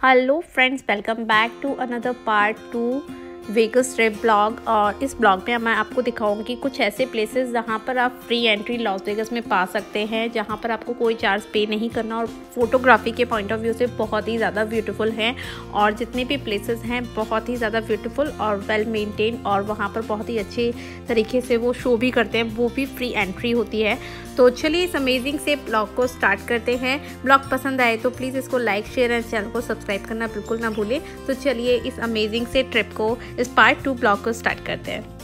Hello friends, welcome back to another part 2 Vegas trip blog. और इस blog में मैं आपको दिखाऊंगी कुछ ऐसे प्लेसेस जहां पर आप फ्री एंट्री लॉस वेगस में पा सकते हैं, जहां पर आपको कोई चार्ज पे नहीं करना और फोटोग्राफी के पॉइंट ऑफ व्यू से बहुत ही ज़्यादा ब्यूटीफुल हैं। और जितने भी प्लेसेस हैं बहुत ही ज़्यादा ब्यूटीफुल और वेल मेंटेन, और वहाँ पर बहुत ही अच्छे तरीके से वो शो भी करते हैं, वो भी फ्री एंट्री होती है। तो चलिए इस अमेजिंग से ब्लॉग को स्टार्ट करते हैं। ब्लॉग पसंद आए तो प्लीज़ इसको लाइक शेयर एंड चैनल को सब्सक्राइब करना बिल्कुल ना भूलें। तो चलिए इस अमेजिंग से ट्रिप को, इस पार्ट 2 ब्लॉग को स्टार्ट करते हैं।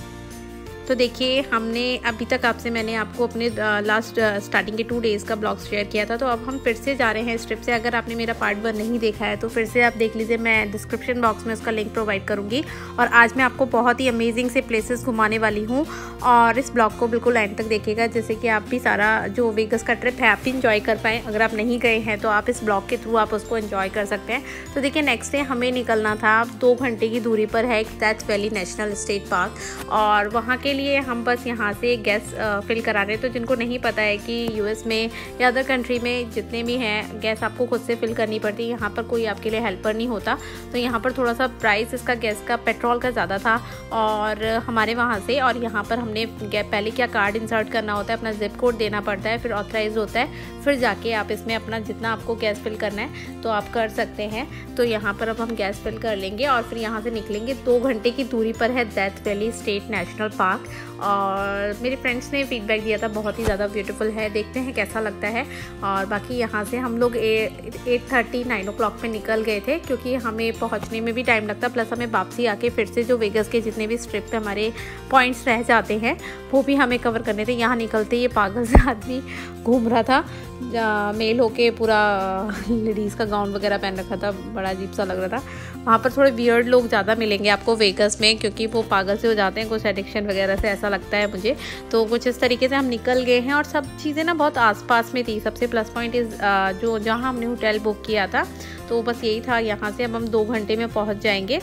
तो देखिए, हमने अभी तक मैंने आपको अपने लास्ट स्टार्टिंग के 2 डेज़ का ब्लॉग शेयर किया था। तो अब हम फिर से जा रहे हैं इस ट्रिप से। अगर आपने मेरा पार्ट 1 नहीं देखा है तो फिर से आप देख लीजिए, मैं डिस्क्रिप्शन बॉक्स में उसका लिंक प्रोवाइड करूँगी। और आज मैं आपको बहुत ही अमेजिंग से प्लेसेस घुमाने वाली हूँ, और इस ब्लॉग को बिल्कुल एंड तक देखिएगा, जैसे कि आप भी सारा जो वेगस का ट्रिप है आप भी इंजॉय कर पाएँ। अगर आप नहीं गए हैं तो आप इस ब्लॉग के थ्रू आप उसको एंजॉय कर सकते हैं। तो देखिए, नेक्स्ट डे हमें निकलना था। 2 घंटे की दूरी पर है that's valley national state park, और वहाँ के लिए हम बस यहाँ से गैस फिल करा रहे हैं। तो जिनको नहीं पता है कि यूएस में या अदर कंट्री में जितने भी हैं, गैस आपको खुद से फिल करनी पड़ती है, यहाँ पर कोई आपके लिए हेल्पर नहीं होता। तो यहाँ पर थोड़ा सा प्राइस इसका गैस का पेट्रोल का ज़्यादा था और हमारे वहाँ से। और यहाँ पर हमने पहले क्या कार्ड इंसर्ट करना होता है, अपना जिप कोड देना पड़ता है, फिर ऑथराइज होता है, फिर जाके आप इसमें अपना जितना आपको गैस फिल करना है तो आप कर सकते हैं। तो यहाँ पर अब हम गैस फिल कर लेंगे और फिर यहाँ से निकलेंगे। 2 घंटे की दूरी पर है death valley state national park, और मेरे फ्रेंड्स ने फीडबैक दिया था बहुत ही ज़्यादा ब्यूटीफुल है। देखते हैं कैसा लगता है। और बाकी यहाँ से हम लोग 8:30 9 o'clock पे निकल गए थे, क्योंकि हमें पहुँचने में भी टाइम लगता, प्लस हमें वापसी आके फिर से जो वेगस के जितने भी स्ट्रिप पे हमारे पॉइंट्स रह जाते हैं वो भी हमें कवर करने थे। यहाँ निकलते ये पागल से आदमी घूम रहा था, मेल होके पूरा लेडीज़ का गाउन वगैरह पहन रखा था, बड़ा अजीब सा लग रहा था। वहाँ पर थोड़े वियर्ड लोग ज़्यादा मिलेंगे आपको वेगस में, क्योंकि वो पागल से हो जाते हैं कुछ एडिक्शन वगैरह से, ऐसा लगता है मुझे। तो कुछ इस तरीके से हम निकल गए हैं, और सब चीज़ें ना बहुत आसपास में थी। सबसे प्लस पॉइंट इज़ जो जहाँ हमने होटल बुक किया था, तो बस यही था। यहाँ से अब हम 2 घंटे में पहुँच जाएंगे।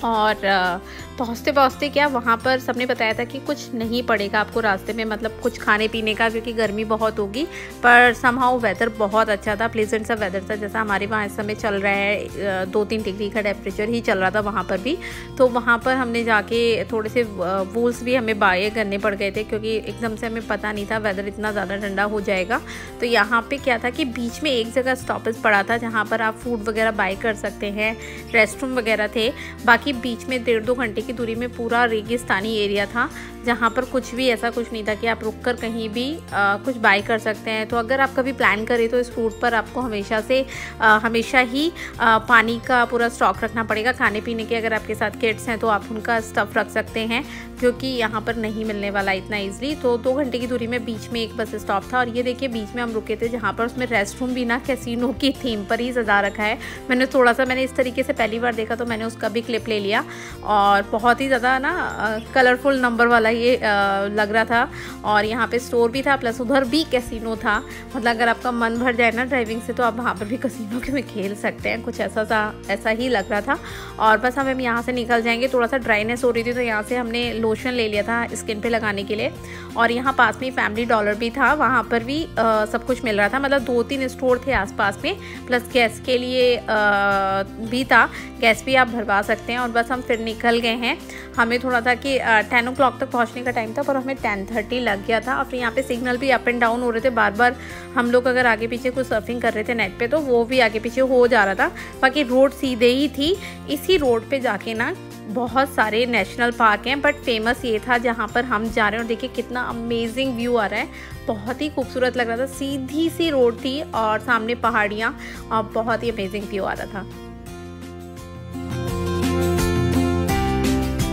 और पहुँचते पहुँचते क्या, वहाँ पर सबने बताया था कि कुछ नहीं पड़ेगा आपको रास्ते में, मतलब कुछ खाने पीने का, क्योंकि गर्मी बहुत होगी। पर समहाउ वेदर बहुत अच्छा था, प्लेजेंट सा वेदर था, जैसा हमारे वहाँ इस समय चल रहा है। 2-3 डिग्री का टेम्परेचर ही चल रहा था वहाँ पर भी। तो वहाँ पर हमने जाके थोड़े से वूल्स भी हमें बाय करने पड़ गए थे, क्योंकि एकदम से हमें पता नहीं था वेदर इतना ज़्यादा ठंडा हो जाएगा। तो यहाँ पर क्या था कि बीच में एक जगह स्टॉपेज पड़ा था जहाँ पर आप फूड वगैरह बाय कर सकते हैं, रेस्ट रूम वगैरह थे। बाकी बीच में 1.5-2 घंटे की दूरी में पूरा रेगिस्तानी एरिया था, जहाँ पर कुछ भी ऐसा कुछ नहीं था कि आप रुककर कहीं भी कुछ बाय कर सकते हैं। तो अगर आप कभी प्लान करें तो इस रूट पर आपको हमेशा ही पानी का पूरा स्टॉक रखना पड़ेगा। खाने पीने के अगर आपके साथ किड्स हैं तो आप उनका स्टफ़ रख सकते हैं, क्योंकि यहाँ पर नहीं मिलने वाला इतना ईजिली। तो 2 घंटे की दूरी में बीच में एक बस स्टॉप था, और ये देखिए बीच में हम रुके थे, जहाँ पर उसमें रेस्ट रूम भी ना कैसीनो की थीम पर ही सजा रखा है। मैंने इस तरीके से पहली बार देखा, तो मैंने उसका भी क्लिप ले लिया। और बहुत ही ज़्यादा ना कलरफुल नंबर वाला ये लग रहा था। और यहाँ पे स्टोर भी था, प्लस उधर भी कैसीनो था। मतलब अगर आपका मन भर जाए ना ड्राइविंग से, तो आप वहाँ पर भी कैसीनो के में खेल सकते हैं, कुछ ऐसा ही लग रहा था। और बस हम यहाँ से निकल जाएंगे। थोड़ा सा ड्राइनेस हो रही थी, तो यहाँ से हमने लोशन ले लिया था स्किन पे लगाने के लिए। और यहाँ पास में फैमिली डॉलर भी था, वहाँ पर भी सब कुछ मिल रहा था। मतलब 2-3 स्टोर थे आसपास में, प्लस गैस के लिए भी था, गैस भी आप भरवा सकते हैं। और बस हम फिर निकल गए हैं। हमें थोड़ा था कि 10 o'clock तक पहुँचने का टाइम था, पर हमें 10:30 लग गया था। और फिर यहाँ पे सिग्नल भी अप एंड डाउन हो रहे थे बार बार। हम लोग अगर आगे पीछे कुछ सर्फिंग कर रहे थे नेट पे, तो वो भी आगे पीछे हो जा रहा था। बाकी रोड सीधे ही थी। इसी रोड पे जाके ना बहुत सारे नेशनल पार्क हैं, बट फेमस ये था जहाँ पर हम जा रहे हैं। और देखिए कितना अमेजिंग व्यू आ रहा है, बहुत ही खूबसूरत लग रहा था। सीधी सी रोड थी और सामने पहाड़ियाँ, और बहुत ही अमेजिंग व्यू आ रहा था।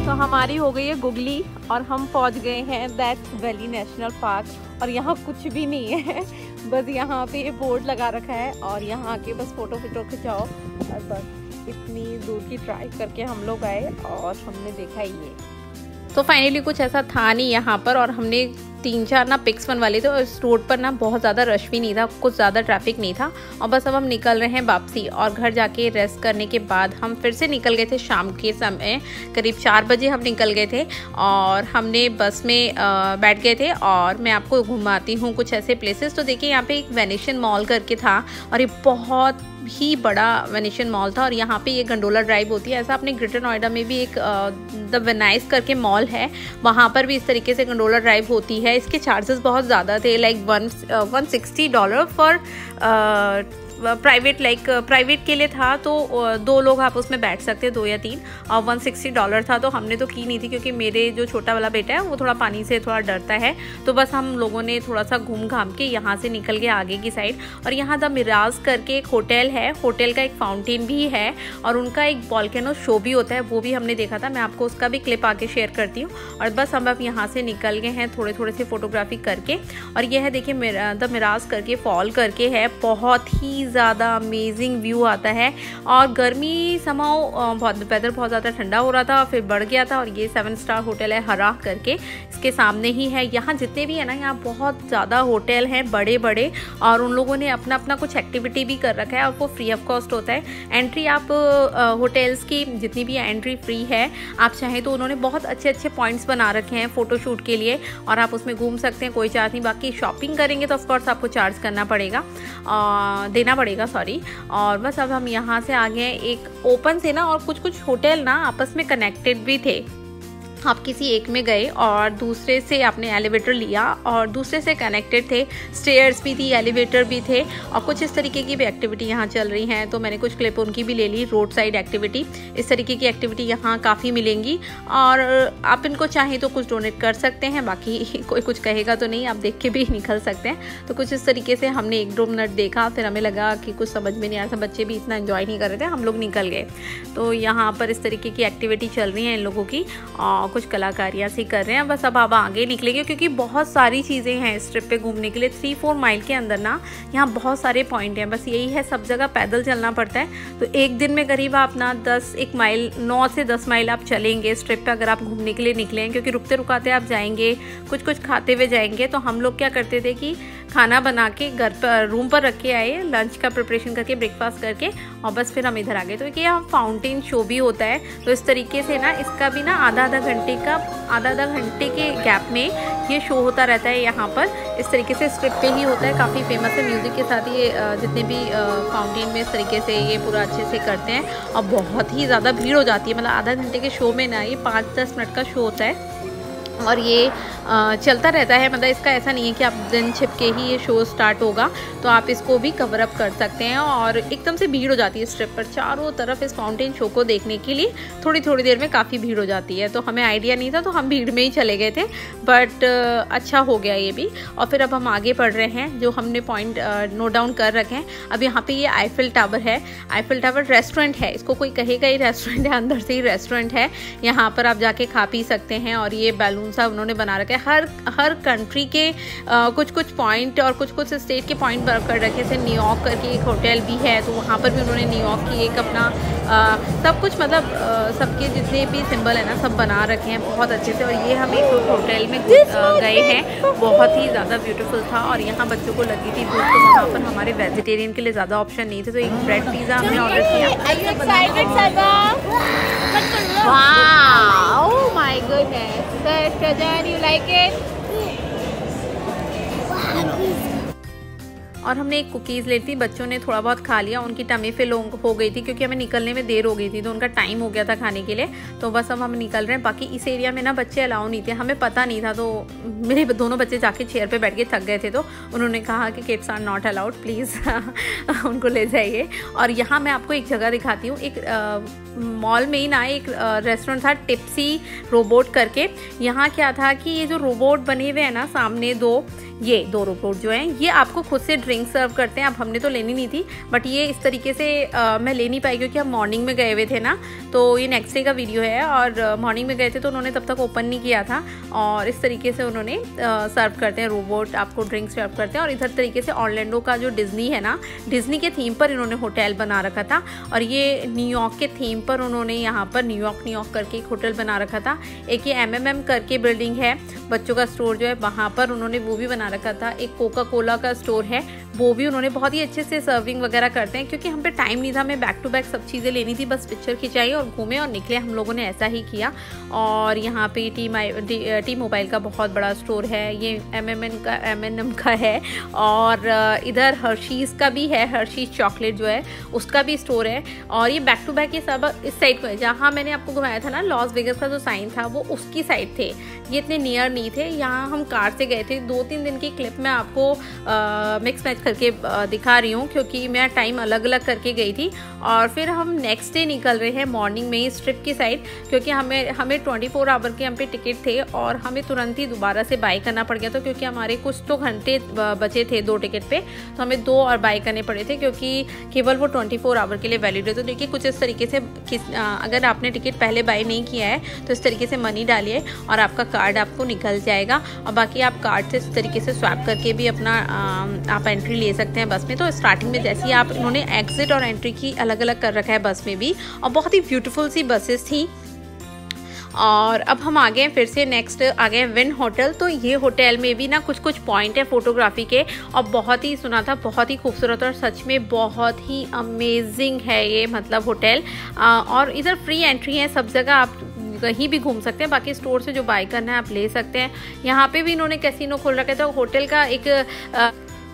तो हमारी हो गई है गुगली, और हम पहुंच गए हैं डेथ वैली नेशनल पार्क। और यहाँ कुछ भी नहीं है, बस यहाँ पे बोर्ड लगा रखा है, और यहाँ आके बस फोटो खिंचाओ। और बस इतनी दूर की ड्राइव करके हम लोग आए, और हमने देखा ये। तो फाइनली कुछ ऐसा था नहीं यहाँ पर, और हमने 3-4 ना पिक्स बनवा लिए थे और इस रोड पर ना बहुत ज़्यादा रश भी नहीं था, कुछ ज़्यादा ट्रैफिक नहीं था। और बस अब हम निकल रहे हैं वापसी, और घर जाके रेस्ट करने के बाद हम फिर से निकल गए थे। शाम के समय करीब 4 बजे हम निकल गए थे और हमने बस में बैठ गए थे। और मैं आपको घुमाती हूँ कुछ ऐसे प्लेसेस। तो देखिए यहाँ पे एक वेनेशियन मॉल करके था और ये बहुत ही बड़ा वेनेशियन मॉल था, और यहाँ पे ये गंडोला ड्राइव होती है। ऐसा अपने ग्रेटर नोएडा में भी एक द वेनाइस करके मॉल है, वहाँ पर भी इस तरीके से गंडोला ड्राइव होती है। इसके चार्जेस बहुत ज़्यादा थे, like $160 for private, like private के लिए था तो 2 लोग आप उसमें बैठ सकते हैं, 2 या 3, और $160 था। तो हमने तो की नहीं थी क्योंकि मेरे जो छोटा वाला बेटा है वो थोड़ा पानी से थोड़ा डरता है। तो बस हम लोगों ने थोड़ा सा घूम घाम के यहाँ से निकल गए आगे की साइड। और यहाँ द मिराज करके एक होटल है, होटल का एक फाउंटेन भी है और उनका एक वोल्केनो शो भी होता है, वो भी हमने देखा था। मैं आपको उसका भी क्लिप आके शेयर करती हूँ। और बस हम अब यहाँ से निकल गए हैं थोड़े थोड़े से फोटोग्राफी करके। और यह है देखिए द मिराज करके फॉल करके है, बहुत ही ज़्यादा अमेजिंग व्यू आता है। और गर्मी समाओ बहुत, वेदर बहुत ज़्यादा ठंडा हो रहा था, फिर बढ़ गया था। और ये 7 स्टार होटल है हरा करके, इसके सामने ही है। यहाँ जितने भी है ना, यहाँ बहुत ज़्यादा होटल हैं बड़े बड़े, और उन लोगों ने अपना अपना कुछ एक्टिविटी भी कर रखा है और वो फ्री ऑफ कॉस्ट होता है। एंट्री आप होटल्स की जितनी भी एंट्री फ्री है, आप चाहें तो उन्होंने बहुत अच्छे अच्छे पॉइंट्स बना रखे हैं फ़ोटोशूट के लिए, और आप उसमें घूम सकते हैं, कोई चार्ज नहीं। बाकी शॉपिंग करेंगे तो ऑफकोर्स आपको चार्ज करना पड़ेगा, देना पड़ेगा, सॉरी। और बस अब हम यहाँ से आ गए एक ओपन से ना, और कुछ कुछ होटल ना आपस में कनेक्टेड भी थे। आप किसी एक में गए और दूसरे से आपने एलिवेटर लिया और दूसरे से कनेक्टेड थे, स्टेयर्स भी थी, एलिवेटर भी थे, और कुछ इस तरीके की भी एक्टिविटी यहाँ चल रही हैं। तो मैंने कुछ क्लिप उनकी भी ले ली, रोड साइड एक्टिविटी। इस तरीके की एक्टिविटी यहाँ काफ़ी मिलेंगी, और आप इनको चाहें तो कुछ डोनेट कर सकते हैं, बाकी कोई कुछ कहेगा तो नहीं, आप देख के भी निकल सकते हैं। तो कुछ इस तरीके से हमने 1-2 मिनट देखा, फिर हमें लगा कि कुछ समझ में नहीं आ रहा था, बच्चे भी इतना एंजॉय नहीं कर रहे थे, हम लोग निकल गए। तो यहाँ पर इस तरीके की एक्टिविटी चल रही है इन लोगों की, और कुछ कलाकारियाँ सी कर रहे हैं। बस अब आप आगे निकलेंगे क्योंकि बहुत सारी चीज़ें हैं इस ट्रिप पे घूमने के लिए। 3-4 माइल के अंदर ना यहाँ बहुत सारे पॉइंट हैं, बस यही है सब जगह पैदल चलना पड़ता है। तो एक दिन में करीब आप ना 9 से 10 माइल आप चलेंगे इस ट्रिप पे, अगर आप घूमने के लिए निकले हैं, क्योंकि रुकते रुकाते आप जाएंगे, कुछ कुछ खाते हुए जाएंगे। तो हम लोग क्या करते थे कि खाना बना के घर पर रूम पर रख के आए, लंच का प्रिपरेशन करके, ब्रेकफास्ट करके, और बस फिर हम इधर आ गए। तो ये यहाँ फाउंटेन शो भी होता है, तो इस तरीके से ना इसका भी ना आधा आधा घंटे के गैप में ये शो होता रहता है यहाँ पर। इस तरीके से स्ट्रिप पे ही होता है, काफ़ी फेमस है। म्यूज़िक के साथ ये जितने भी फाउंटेन में इस तरीके से ये पूरा अच्छे से करते हैं, और बहुत ही ज़्यादा भीड़ हो जाती है। मतलब आधा घंटे के शो में ना ये 5-10 मिनट का शो होता है, और ये चलता रहता है। मतलब इसका ऐसा नहीं है कि आप दिन छिप के ही ये शो स्टार्ट होगा, तो आप इसको भी कवर अप कर सकते हैं। और एकदम से भीड़ हो जाती है इस ट्रिप पर, चारों तरफ इस फाउंटेन शो को देखने के लिए थोड़ी थोड़ी देर में काफ़ी भीड़ हो जाती है। तो हमें आइडिया नहीं था, तो हम भीड़ में ही चले गए थे, बट अच्छा हो गया ये भी। और फिर अब हम आगे बढ़ रहे हैं, जो हमने पॉइंट नोट डाउन कर रखे हैं। अब यहाँ पे ये आईफिल टावर है, आईफिल टावर रेस्टोरेंट है, इसको कोई कहेगा ही रेस्टोरेंट है, अंदर से ही रेस्टोरेंट है। यहाँ पर आप जाके खा पी सकते हैं, और ये बैलून सा उन्होंने बना रखा है। हर कंट्री के कुछ कुछ पॉइंट और कुछ कुछ स्टेट के पॉइंट कर रखे। जैसे न्यूयॉर्क करके एक होटल भी है, तो वहाँ पर भी उन्होंने न्यूयॉर्क की एक अपना सब कुछ, मतलब सबके जितने भी सिंबल है ना, सब बना रखे हैं बहुत अच्छे से। और ये हम एक होटल में गए हैं, बहुत ही ज़्यादा ब्यूटीफुल था, और यहाँ बच्चों को लगी थी भूख, तो वहाँ पर हमारे वेजिटेरियन के लिए ज़्यादा ऑप्शन नहीं थे, तो एक ब्रेड पिज़्ज़ा हमने ऑर्डर किया। Wow! Oh my goodness! Shajan, you like it? और हमने एक कुकीज़ ली थी, बच्चों ने थोड़ा बहुत खा लिया, उनकी टमी फिल हो गई थी क्योंकि हमें निकलने में देर हो गई थी, तो उनका टाइम हो गया था खाने के लिए। तो बस अब हम निकल रहे हैं। बाकी इस एरिया में ना बच्चे अलाउ नहीं थे, हमें पता नहीं था, तो मेरे दोनों बच्चे जाके चेयर पे बैठ के थक गए थे, तो उन्होंने कहा कि kids are not allowed, please उनको ले जाइए। और यहाँ मैं आपको एक जगह दिखाती हूँ, एक मॉल में ही ना एक रेस्टोरेंट था, टिप्सी रोबोट करके। यहाँ क्या था कि ये जो रोबोट बने हुए हैं ना सामने 2, ये 2 रोबोट जो हैं ये आपको खुद से ड्रिंक सर्व करते हैं। अब हमने तो लेनी नहीं थी, बट ये इस तरीके से मैं ले नहीं पाई क्योंकि हम मॉर्निंग में गए हुए थे ना, तो ये नेक्स्ट डे का वीडियो है। और मॉर्निंग में गए थे तो उन्होंने तब तक ओपन नहीं किया था, और इस तरीके से उन्होंने सर्व करते हैं, रोबोट आपको ड्रिंक सर्व करते हैं। और इधर तरीके से ऑरलैंडो का जो डिज्नी है ना, डिज्नी के थीम पर इन्होंने होटल बना रखा था, और ये न्यूयॉर्क के थीम पर उन्होंने यहाँ पर न्यूयॉर्क करके एक होटल बना रखा था। एक ये MMM करके बिल्डिंग है, बच्चों का स्टोर जो है वहाँ पर उन्होंने वो भी बना रखा था। एक कोका कोला का स्टोर है, वो भी उन्होंने बहुत ही अच्छे से सर्विंग वगैरह करते हैं। क्योंकि हम पे टाइम नहीं था, हमें बैक टू बैक सब चीज़ें लेनी थी, बस पिक्चर खिंचाई और घूमे और निकले, हम लोगों ने ऐसा ही किया। और यहाँ पे टी मोबाइल का बहुत बड़ा स्टोर है, ये M&M का है, और इधर हर्शीज़ का भी है, हर्शीज़ चॉकलेट जो है उसका भी स्टोर है। और ये बैक टू बैक ये सब इस साइड को है, जहाँ मैंने आपको घुमाया था ना लॉस वेगस का जो साइन था वो उसकी साइड थे, ये इतने नियर नहीं थे। यहाँ हम कार से गए थे। 2-3 दिन की क्लिप मैं आपको मिक्स मैच करके दिखा रही हूँ, क्योंकि मैं टाइम अलग अलग करके गई थी। और फिर हम नेक्स्ट डे निकल रहे हैं मॉर्निंग में इस ट्रिप की साइड, क्योंकि हमें 24 आवर के हम पे टिकट थे, और हमें तुरंत ही दोबारा से बाई करना पड़ गया था, क्योंकि हमारे कुछ तो घंटे बचे थे 2 टिकट पे, तो हमें 2 और बाई करने पड़े थे, क्योंकि केवल वो 24 आवर के लिए वैलिड है। तो देखिए कुछ इस तरीके से अगर आपने टिकट पहले बाई नहीं किया है तो इस तरीके से मनी डालिए और आपका कार्ड आपको निकल जाएगा। और बाकी आप कार्ड से इस तरीके से स्वैप करके भी अपना आप एंट्री ले सकते हैं बस में। तो स्टार्टिंग में जैसे ही आप इन्होंने एग्जिट और एंट्री की अलग अलग कर रखा है बस में भी, और बहुत ही ब्यूटीफुल सी बसेस थी। और अब हम आ गए फिर से नेक्स्ट आ गए विन होटल। तो ये होटल में भी ना कुछ पॉइंट है फोटोग्राफी के, और बहुत ही सुना था बहुत ही खूबसूरत, और सच में बहुत ही अमेजिंग है ये मतलब होटल। और इधर फ्री एंट्री है, सब जगह आप कहीं भी घूम सकते हैं, बाकी स्टोर से जो बाय करना है आप ले सकते हैं। यहाँ पे भी इन्होंने कैसीनो खोल रखा था, होटल का एक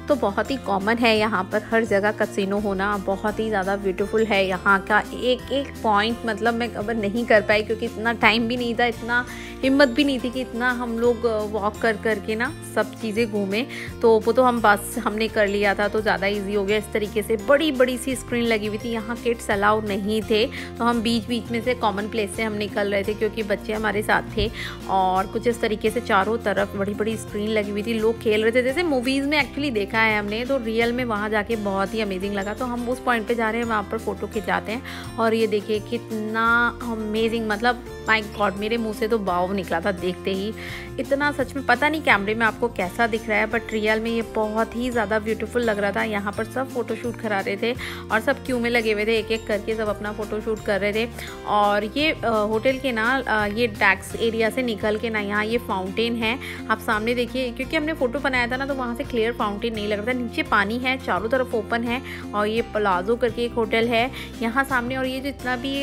तो बहुत ही कॉमन है यहाँ पर हर जगह कैसीनो होना, बहुत ही ज़्यादा ब्यूटीफुल है यहाँ का एक एक पॉइंट। मतलब मैं कवर नहीं कर पाई क्योंकि इतना टाइम भी नहीं था, इतना हिम्मत भी नहीं थी कि इतना हम लोग वॉक करके ना सब चीज़ें घूमें। तो वो तो हम बस हमने कर लिया था तो ज़्यादा इजी हो गया। इस तरीके से बड़ी सी स्क्रीन लगी हुई थी, यहाँ किड्स अलाउड नहीं थे, तो हम बीच में से कॉमन प्लेस से हम निकल रहे थे क्योंकि बच्चे हमारे साथ थे। और कुछ इस तरीके से चारों तरफ बड़ी स्क्रीन लगी हुई थी, लोग खेल रहे थे, जैसे मूवीज़ में एक्चुअली देखा है हमने, तो रियल में वहाँ जाके बहुत ही अमेजिंग लगा। तो हम उस पॉइंट पे जा रहे हैं, वहाँ पर फोटो खिंचाते हैं। और ये देखिए कितना अमेजिंग, मतलब माय गॉड मेरे मुंह से तो वाव निकला था देखते ही। इतना सच में पता नहीं कैमरे में आपको कैसा दिख रहा है, बट रियल में ये बहुत ही ज़्यादा ब्यूटीफुल लग रहा था। यहाँ पर सब फोटोशूट करा रहे थे और सब क्यू में लगे हुए थे, एक एक करके सब अपना फ़ोटोशूट कर रहे थे। और ये होटल के ना ये डेक्स एरिया से निकल के ना यहाँ ये फाउंटेन है, आप सामने देखिए, क्योंकि हमने फ़ोटो बनाया था ना तो वहाँ से क्लियर फाउंटेन नहीं लग रहा था। नीचे पानी है, चारों तरफ ओपन है, और ये प्लाजो करके एक होटल है यहाँ सामने। और ये जितना भी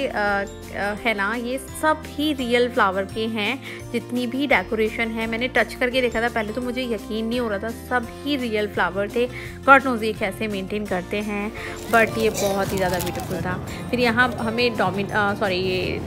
है ना, ये सब ही रियल फ्लावर के हैं, जितनी भी डेकोरेशन है। मैंने टच करके देखा था पहले तो मुझे यकीन नहीं हो रहा था, सब ही रियल फ्लावर थे। गॉड नोज़ ये कैसे मेंटेन करते हैं, बट ये बहुत ही ज़्यादा ब्यूटीफुल था। फिर यहाँ हमें ये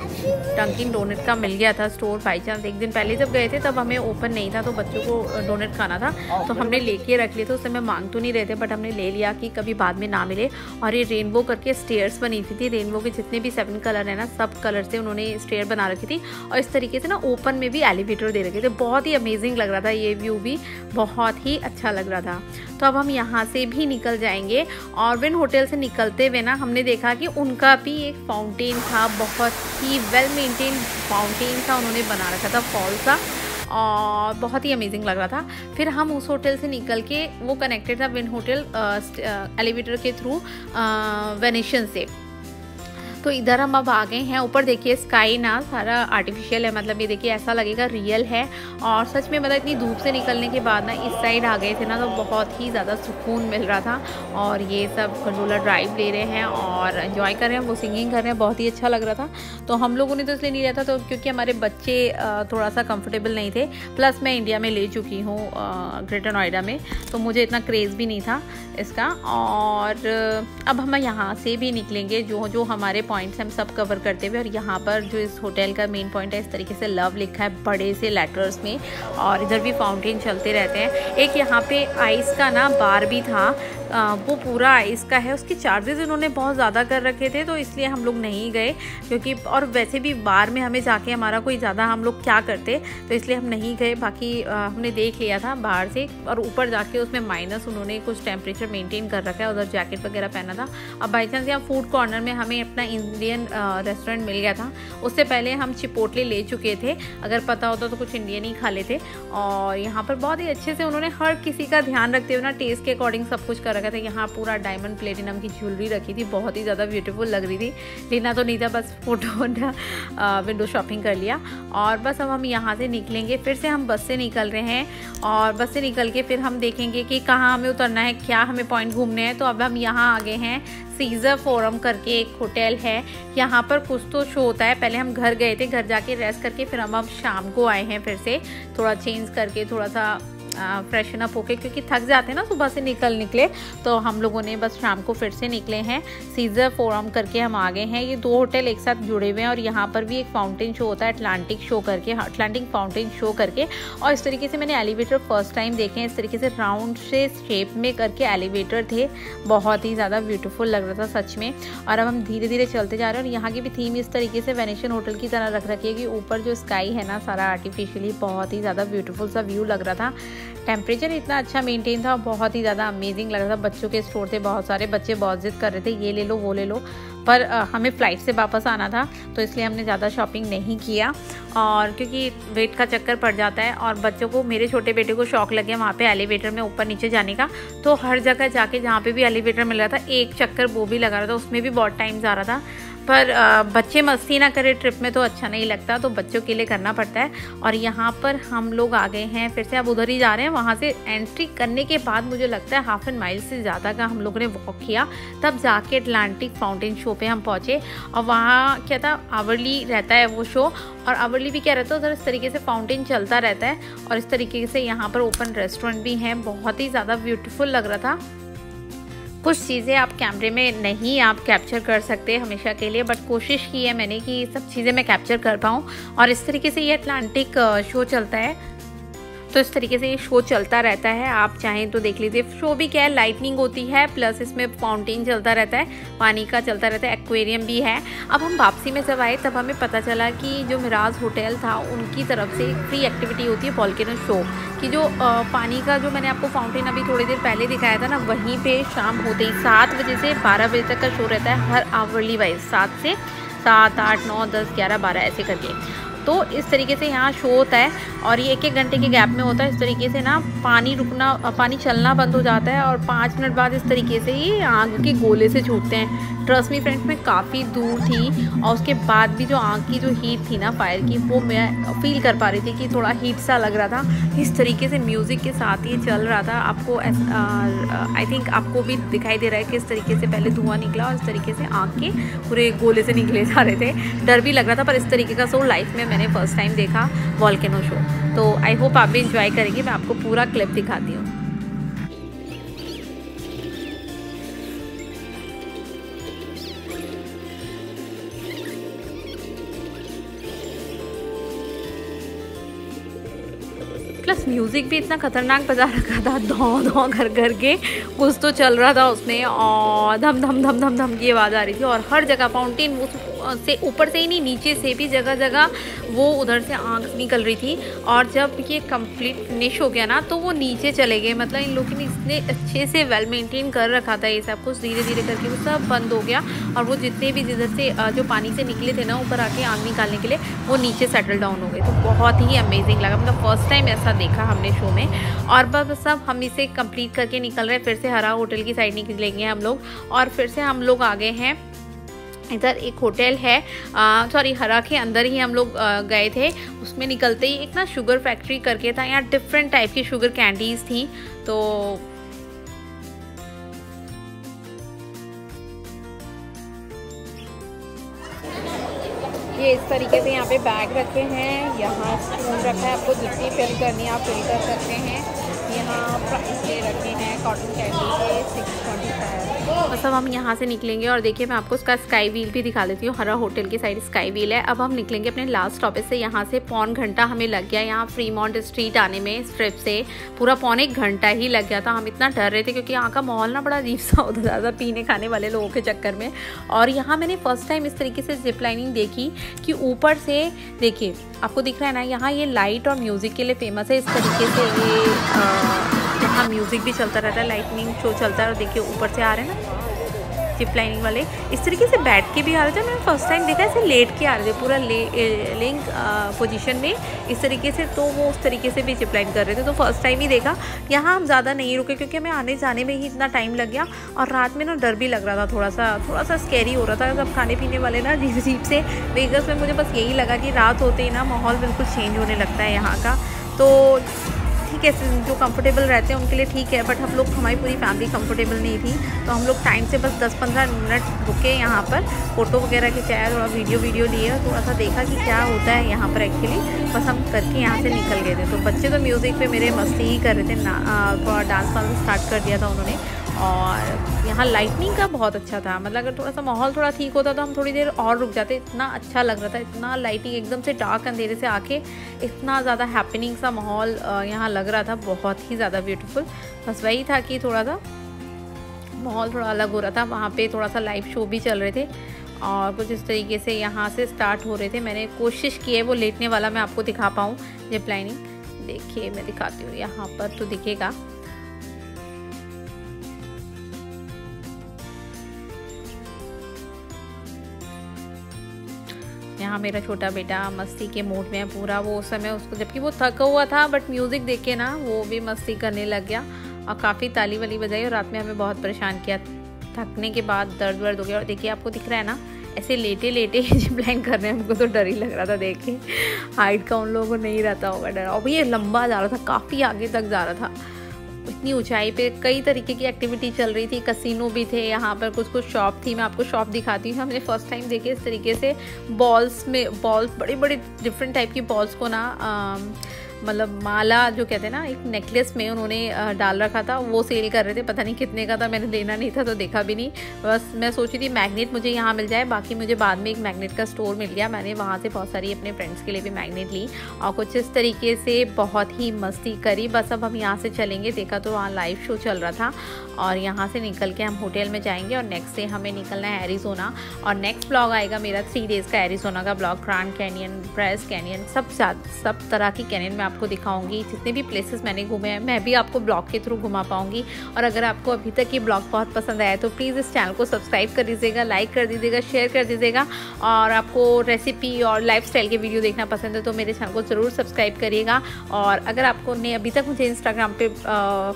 डंकिन डोनट का मिल गया था स्टोर बाई चांस। एक दिन पहले जब गए थे तब हमें ओपन नहीं था, तो बच्चों को डोनट खाना था तो हमने लेके रख लिए थे। उस समय मांग तो नहीं रहे थे बट हमने ले लिया कि कभी बाद में ना मिले। और ये रेनबो करके स्टेयर्स बनी थी, रेनबो के जितने भी 7 कलर है ना, सब कलर से उन्होंने स्टेयर बना रखी थी। और इस तरीके से ना ओपन में भी एलिवेटर दे रखे थे, बहुत ही अमेजिंग लग रहा था। ये व्यू भी बहुत ही अच्छा लग रहा था। तो अब हम यहाँ से भी निकल जाएंगे। और विन होटल से निकलते हुए ना हमने देखा कि उनका भी एक फाउंटेन था, बहुत ही वेल मेंटेन फाउंटेन था, उन्होंने बना रखा था फॉल सा, और बहुत ही अमेजिंग लग रहा था। फिर हम उस होटल से निकल के, वो कनेक्टेड था विन होटल एलिवेटर के थ्रू वेनेशियन से। तो इधर हम अब आ गए हैं ऊपर। देखिए स्काई ना सारा आर्टिफिशियल है, मतलब ये देखिए ऐसा लगेगा रियल है। और सच में मतलब इतनी धूप से निकलने के बाद ना इस साइड आ गए थे ना, तो बहुत ही ज़्यादा सुकून मिल रहा था। और ये सब कंडोला ड्राइव ले रहे हैं और एंजॉय कर रहे हैं, वो सिंगिंग कर रहे हैं, बहुत ही अच्छा लग रहा था। तो हम लोगों ने तो इसलिए नहीं लिया था तो क्योंकि हमारे बच्चे थोड़ा सा कंफर्टेबल नहीं थे, प्लस मैं इंडिया में ले चुकी हूँ ग्रेटर नोएडा में, तो मुझे इतना क्रेज़ भी नहीं था इसका। और अब हम यहाँ से भी निकलेंगे, जो हमारे पॉइंट्स हम सब कवर करते हुए। और यहाँ पर जो इस होटल का मेन पॉइंट है, इस तरीके से लव लिखा है बड़े से लेटर्स में। और इधर भी फाउंटेन चलते रहते हैं। एक यहाँ पे आइस का ना बार भी था, वो पूरा आइस का है, उसके चार्जेस इन्होंने बहुत ज़्यादा कर रखे थे, तो इसलिए हम लोग नहीं गए क्योंकि और वैसे भी बार में हमें जाके हमारा कोई ज़्यादा हम लोग क्या करते, तो इसलिए हम नहीं गए। बाकी हमने देख लिया था बाहर से, और ऊपर जाके उसमें माइनस उन्होंने कुछ टेम्परेचर मेंटेन कर रखा है, उधर जैकेट वगैरह पहना था। अब बाई चांस यहाँ फूड कॉर्नर में हमें अपना इंडियन रेस्टोरेंट मिल गया था। उससे पहले हम चिपोटले ले चुके थे, अगर पता होता तो कुछ इंडियन ही खा लेते। और यहाँ पर बहुत ही अच्छे से उन्होंने हर किसी का ध्यान रखते हुए ना टेस्ट के अकॉर्डिंग सब कुछ कर रखा था। यहाँ पूरा डायमंड प्लेटिनम की ज्वेलरी रखी थी, बहुत ही ज़्यादा ब्यूटीफुल लग रही थी। लेना तो नहीं था, बस फोटो विंडो शॉपिंग कर लिया। और बस अब हम यहाँ से निकलेंगे, फिर से हम बस से निकल रहे हैं, और बस से निकल के फिर हम देखेंगे कि कहाँ हमें उतरना है, क्या हमें पॉइंट घूमने हैं। तो अब हम यहाँ आ गए हैं, सीजर फोरम करके एक होटल है, यहाँ पर कुछ तो शो होता है। पहले हम घर गए थे, घर जाके रेस्ट करके फिर हम शाम को आए हैं, फिर से थोड़ा चेंज करके थोड़ा सा फ्रेशन अप होके, क्योंकि थक जाते हैं ना सुबह से निकले, तो हम लोगों ने बस शाम को फिर से निकले हैं। सीजर फोरम करके हम आ गए हैं। ये दो होटल एक साथ जुड़े हुए हैं, और यहाँ पर भी एक फाउंटेन शो होता है, अटलांटिक शो करके, अटलांटिक फाउंटेन शो करके। और इस तरीके से मैंने एलिवेटर फर्स्ट टाइम देखे हैं, इस तरीके से राउंड से शेप में करके एलिवेटर थे, बहुत ही ज़्यादा ब्यूटीफुल लग रहा था सच में। और अब हम धीरे धीरे चलते जा रहे हैं, और यहाँ की भी थीम इस तरीके से वेनेशियन होटल की तरह रख रखी है कि ऊपर जो स्काई है ना सारा आर्टिफिशियली, बहुत ही ज़्यादा ब्यूटीफुल सा व्यू लग रहा था। टेम्परेचर इतना अच्छा मेंटेन था, बहुत ही ज़्यादा अमेजिंग लग रहा था। बच्चों के स्टोर थे, बहुत सारे बच्चे बहुत जिद कर रहे थे ये ले लो वो ले लो, पर हमें फ़्लाइट से वापस आना था, तो इसलिए हमने ज़्यादा शॉपिंग नहीं किया। और क्योंकि वेट का चक्कर पड़ जाता है, और बच्चों को, मेरे छोटे बेटे को शौक लग गया वहाँ पे एलिवेटर में ऊपर नीचे जाने का, तो हर जगह जाके जहाँ पे भी एलिवेटर मिल रहा था एक चक्कर वो भी लगा रहा था, उसमें भी बहुत टाइम जा रहा था। पर बच्चे मस्ती ना करें ट्रिप में तो अच्छा नहीं लगता, तो बच्चों के लिए करना पड़ता है। और यहाँ पर हम लोग आ गए हैं, फिर से अब उधर ही जा रहे हैं। वहाँ से एंट्री करने के बाद मुझे लगता है 1/2 माइल से ज़्यादा का हम लोगों ने वॉक किया, तब जाके अटलांटिक फाउंटेन शो पे हम पहुँचे। और वहाँ क्या था, आवरली रहता है वो शो, और आवरली भी क्या रहता है उधर इस तरीके से फाउंटेन चलता रहता है, और इस तरीके से यहाँ पर ओपन रेस्टोरेंट भी हैं, बहुत ही ज़्यादा ब्यूटीफुल लग रहा था। कुछ चीज़ें आप कैमरे में नहीं आप कैप्चर कर सकते हमेशा के लिए, बट कोशिश की है मैंने कि सब चीज़ें मैं कैप्चर कर पाऊँ। और इस तरीके से ये अटलांटिक शो चलता है, तो इस तरीके से ये शो चलता रहता है, आप चाहें तो देख लीजिए। शो भी क्या है, लाइटनिंग होती है, प्लस इसमें फाउंटेन चलता रहता है, पानी का चलता रहता है, एक्वेरियम भी है। अब हम वापसी में जब आए तब हमें पता चला कि जो मिराज होटल था उनकी तरफ से फ्री एक्टिविटी होती है वोल्केनो शो कि जो पानी का, जो मैंने आपको फाउंटेन अभी थोड़ी देर पहले दिखाया था ना, वहीं पे शाम होते ही 7 बजे से 12 बजे तक का शो रहता है, हर आवरली वाइज 7 से 7, 8, 9, 10, 11, 12 ऐसे करके। तो इस तरीके से यहाँ शो होता है, और ये 1-1 घंटे के गैप में होता है। इस तरीके से ना पानी चलना बंद हो जाता है, और 5 मिनट बाद इस तरीके से ही आग के गोले से छूटते हैं। ट्रस्ट मी फ्रेंड्स, मैं काफ़ी दूर थी, और उसके बाद भी जो आग की जो हीट थी ना फायर की, वो मैं फील कर पा रही थी कि थोड़ा हीट सा लग रहा था। इस तरीके से म्यूज़िक के साथ ये चल रहा था। आपको आई थिंक आपको भी दिखाई दे रहा है कि इस तरीके से पहले धुआं निकला, और इस तरीके से आग के पूरे गोले से निकले जा रहे थे। डर भी लग रहा था, पर इस तरीके का शो लाइफ में मैंने फर्स्ट टाइम देखा, वोल्केनो शो। तो आई होप आप भी इंजॉय करेंगे। मैं आपको पूरा क्लिप दिखाती हूँ। प्लस म्यूज़िक भी इतना खतरनाक बजा रखा था, धौ धौ घर घर के कुछ तो चल रहा था उसमें, और धम धम धम धम धम की आवाज़ आ रही थी। और हर जगह फाउंटेन से ऊपर से ही नहीं, नीचे से भी जगह जगह वो उधर से आग निकल रही थी। और जब ये कंप्लीट फिनिश हो गया ना, तो वो नीचे चले गए। मतलब इन लोगों ने इतने अच्छे से वेल मेंटेन कर रखा था ये सब कुछ, धीरे धीरे करके वो सब बंद हो गया। और वो जितने भी जिधर से जो पानी से निकले थे ना ऊपर आके आग निकालने के लिए, वो नीचे सेटल डाउन हो गए। तो बहुत ही अमेजिंग लगा, मतलब फर्स्ट टाइम ऐसा देखा हमने शो में। और बस सब हम इसे कंप्लीट करके निकल रहे हैं, फिर से हरा होटल की साइड निकलेंगे हम लोग। और फिर से हम लोग आ गए हैं, इधर एक होटल है, सॉरी हरा के अंदर ही हम लोग गए थे। उसमें निकलते ही एक ना शुगर फैक्ट्री करके था, यहाँ डिफरेंट टाइप की शुगर कैंडीज़ थी। तो ये इस तरीके से यहाँ पे बैग रखे हैं, यहाँ स्पून रखा है, आपको जितनी फिल करनी है आप फिल कर सकते हैं। यहाँ प्राइस दे रखे हैं हैं कॉटन कैंडी के 625। बस अब हम यहाँ से निकलेंगे और देखिए मैं आपको उसका स्काई व्हील भी दिखा देती हूँ। हरा होटल की साइड स्काई व्हील है। अब हम निकलेंगे अपने लास्ट स्टॉपेज से। यहाँ से पौन घंटा हमें लग गया यहाँ फ्रीमॉन्ट स्ट्रीट आने में। स्ट्रिप से पूरा पौन 1 घंटा ही लग गया था। हम इतना डर रहे थे क्योंकि यहाँ का माहौल ना बड़ा अजीब सा होता ज़्यादा पीने खाने वाले लोगों के चक्कर में। और यहाँ मैंने फर्स्ट टाइम इस तरीके से जिप लाइनिंग देखी कि ऊपर से देखिए आपको दिख रहा है ना, यहाँ ये लाइट और म्यूज़िक के लिए फेमस है। इस तरीके से ये यहाँ म्यूज़िक भी चलता रहता है, लाइटनिंग शो चलता है। और देखिए ऊपर से आ रहे हैं ना जिप लाइनिंग वाले, इस तरीके से बैठ के भी आ रहे थे। मैंने फर्स्ट टाइम देखा ऐसे लेट के आ रहे थे पूरा लिंक पोजीशन में इस तरीके से, तो वो उस तरीके से भी जिप लाइन कर रहे थे। तो फर्स्ट टाइम ही देखा। यहाँ हम ज़्यादा नहीं रुके क्योंकि हमें आने जाने में ही इतना टाइम लग गया। और रात में ना डर भी लग रहा था, थोड़ा सा स्कैरी हो रहा था। सब खाने पीने वाले ना अजीब से वेगस में, मुझे बस यही लगा कि रात होते ही ना माहौल बिल्कुल चेंज होने लगता है यहाँ का। तो ठीक है, जो कंफर्टेबल रहते हैं उनके लिए ठीक है, बट हमारी पूरी फैमिली कंफर्टेबल नहीं थी। तो हम लोग टाइम से बस 10-15 मिनट रुके यहाँ पर, फ़ोटो वगैरह खिंचाया, थोड़ा वीडियो लिए, थोड़ा सा देखा कि क्या होता है यहाँ पर एक्चुअली। बस हम करके यहाँ से निकल गए थे। तो बच्चे तो म्यूज़िक पे मेरे मस्ती ही कर रहे थे, थोड़ा डांस वांस स्टार्ट कर दिया था उन्होंने। और यहाँ लाइटनिंग का बहुत अच्छा था, मतलब अगर थोड़ा सा माहौल थोड़ा ठीक होता तो हम थोड़ी देर और रुक जाते। इतना अच्छा लग रहा था, इतना लाइटिंग एकदम से डार्क अंधेरे से आके इतना ज़्यादा हैपनिंग सा माहौल यहाँ लग रहा था, बहुत ही ज़्यादा ब्यूटीफुल। बस वही था कि थोड़ा सा माहौल थोड़ा अलग हो रहा था। वहाँ पे थोड़ा सा लाइव शो भी चल रहे थे और कुछ इस तरीके से यहाँ से स्टार्ट हो रहे थे। मैंने कोशिश की है वो लेटने वाला मैं आपको दिखा पाऊँ जिप लाइनिंग। देखिए मैं दिखाती हूँ, यहाँ पर तो दिखेगा। यहाँ मेरा छोटा बेटा मस्ती के मूड में है पूरा। वो उस समय उसको, जबकि वो थका हुआ था, बट म्यूज़िक देख के ना वो भी मस्ती करने लग गया और काफ़ी ताली वाली बजाई। और रात में हमें बहुत परेशान किया, थकने के बाद दर्द वर्द हो गया। और देखिए आपको दिख रहा है ना, ऐसे लेटे लेटे जिप लाइन कर रहे हैं। हमको तो डर ही लग रहा था देख के, हाइट का उन लोगों को नहीं रहता होगा डर। और ये लंबा जा रहा था, काफ़ी आगे तक जा रहा था, इतनी ऊंचाई पे। कई तरीके की एक्टिविटी चल रही थी, कसिनो भी थे यहाँ पर, कुछ शॉप थी। मैं आपको शॉप दिखाती हूँ। हमने फर्स्ट टाइम देखे इस तरीके से बॉल्स बड़े बड़े डिफरेंट टाइप की बॉल्स को ना मतलब माला जो कहते हैं ना, एक नेकलेस में उन्होंने डाल रखा था, वो सेल कर रहे थे। पता नहीं कितने का था, मैंने लेना नहीं था तो देखा भी नहीं। बस मैं सोची थी मैग्नेट मुझे यहाँ मिल जाए, बाकी मुझे बाद में एक मैग्नेट का स्टोर मिल गया। मैंने वहाँ से बहुत सारी अपने फ्रेंड्स के लिए भी मैग्नेट ली और कुछ इस तरीके से बहुत ही मस्ती करी। बस अब हम यहाँ से चलेंगे। देखा तो वहाँ लाइव शो चल रहा था और यहाँ से निकल के हम होटल में जाएंगे और नेक्स्ट डे हमें निकलना है एरिज़ोना। और नेक्स्ट ब्लॉग आएगा मेरा 3 डेज़ का एरिज़ोना का blog. Grand canyon, brace canyon, सब तरह की कैनियन मैं आपको दिखाऊंगी। जितने भी प्लेसेस मैंने घूमे हैं मैं भी आपको ब्लॉग के थ्रू घुमा पाऊंगी। और अगर आपको अभी तक ये ब्लॉग बहुत पसंद आया तो प्लीज़ इस चैनल को सब्सक्राइब कर दीजिएगा, लाइक कर दीजिएगा, शेयर कर दीजिएगा। और आपको रेसिपी और लाइफस्टाइल के वीडियो देखना पसंद है तो मेरे चैनल को ज़रूर सब्सक्राइब करिएगा। और अगर आपको ने अभी तक मुझे इंस्टाग्राम पे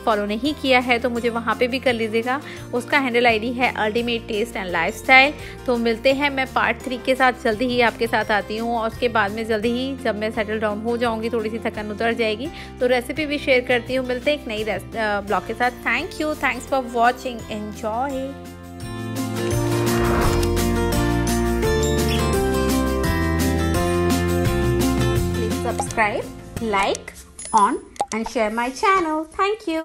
फॉलो नहीं किया है तो मुझे वहाँ पे भी कर लीजिएगा। उसका हैंडल आईडी है अल्टीमेट टेस्ट एंड लाइफस्टाइल। तो मिलते हैं, मैं पार्ट 3 के साथ जल्दी ही आपके साथ आती हूँ। और उसके बाद में जल्दी ही जब मैं सेटल डाउन हो जाऊँगी, थोड़ी सी थकान उतर जाएगी तो रेसिपी भी शेयर करती हूँ। मिलते हैं एक नई ब्लॉग के साथ। Thank you, thanks for watching, enjoy. Please subscribe, like, on and share my channel. Thank you.